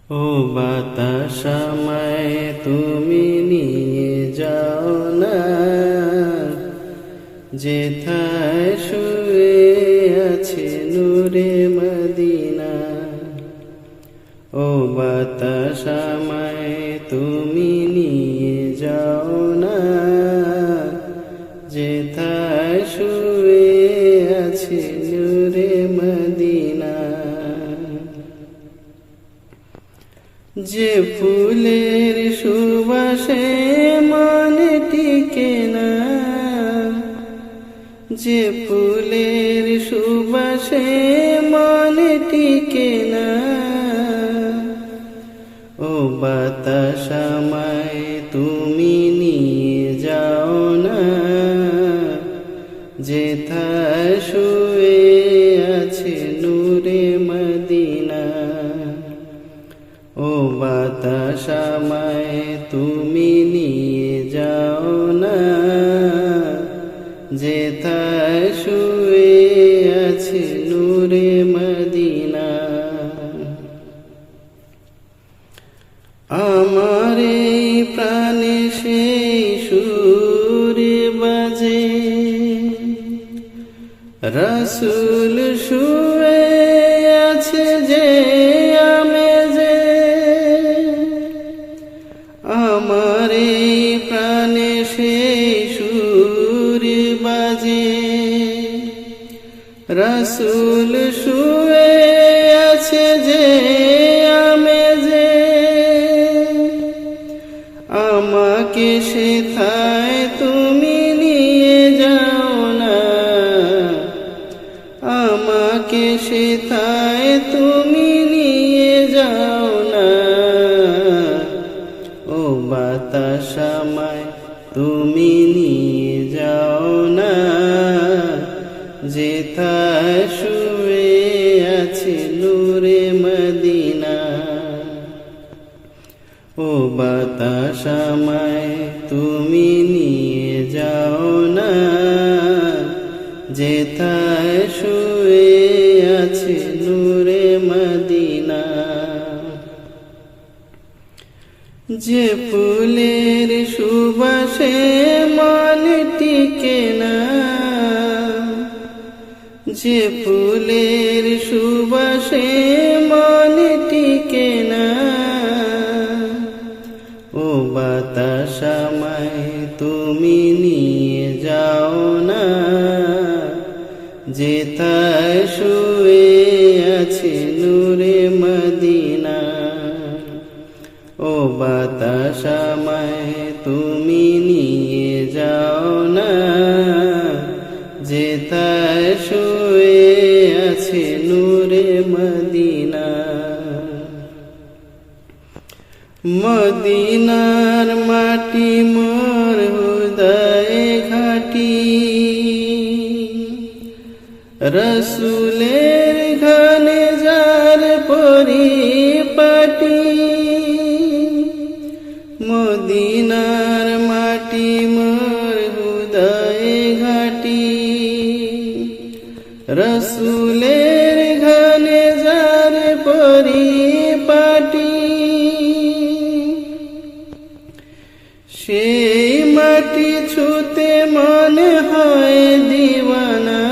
ও বাতাস আমায় তুমি নিয়ে যাও না, যেথায় শুয়ে আছে নূরে মদিনা। ও বাতাস আমায় তুমি নিয়ে যাও না, যেথায় শুয়ে আছে নূরে মদিনা। যে ফুলের সুবাসে মনে টিকে না, যে ফুলের সুবাসে মনে টিকে না। ও বাতাস আমায় তুমি নিয়ে যাও না, যেথায় শুয়ে আছে নূরে মদিনা। ও বাতাস আমায় তুমি নিয়ে যাও না, যেথায় শুয়ে আছে নূরে মদিনা। আমার এই প্রাণে সেই সুর বাজে, রাসূল শুয়ে আছে যে আমেজে। আমার এই প্রাণে সেই সুর বাজে, রাসূল শুয়ে আছে যে আমেজে। আমাকে সেথায় তুমি নিয়ে যাও না, আমাকে সেথায় তুমি নিয়ে যাও না। ও বাতাস আমায় তুমি নিয়ে যাও না, যেথায় শুয়ে আছে নূরে মদিনা। ও বাতাস আমায় তুমি নিয়ে যাও না, যেথায় শুয়ে আছে নূরে মদিনা। যে ফুলের সুবাসে মনে টিকে না, যে ফুলের সুবাসে মনে টিকে না। ও বাতাস আমায় তুমি নিয়ে যাও না, যেথায় শুয়ে আছে নূরে মদিনা। ও বাতাস আমায় তুমি নিয়ে যাও না, যেথায় শুয়ে আছে নূরে মদিনা। মদিনার মাটি মোর হৃদয়ে ঘাটি, রাসূলের ঘানে যার পরিপাটি। মদিনার মাটি মোর হৃদয়ে ঘাটি, রাসূলের ঘানে যার পরিপাটি। সেই মাটি ছুতে মনে হয় দিওয়ানা,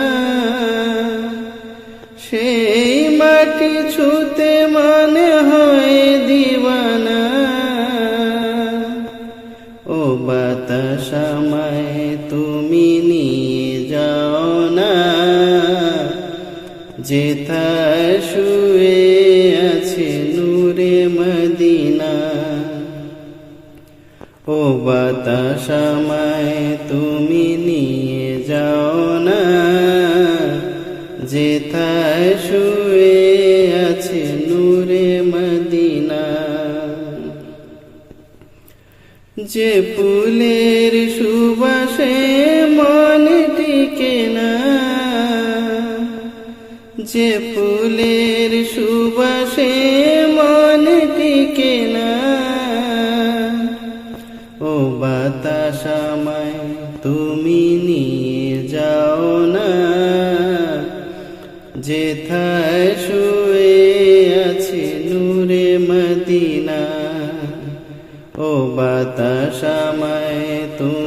সেই মাটি ছুতে মনে হয় দিওয়ানা। ও বাতাস আমায় তুমি নিয়ে যাও না, যেথায় শুয়ে আছে নূরে মদিনা। ও বাতাস আমায় তুমি নিয়ে যাও না, যেথায় শুয়ে আছে নূরে মদিনা। যে ফুলের সুবাসে মনে টিকে না, যে ফুলের সুবাসে মনে টিকে না। ও বাতাস আমায় তুমি নিয়ে যাও না, যেথায় শুয়ে আছে নূরে মদিনা ও বাতাস আমায় তুমি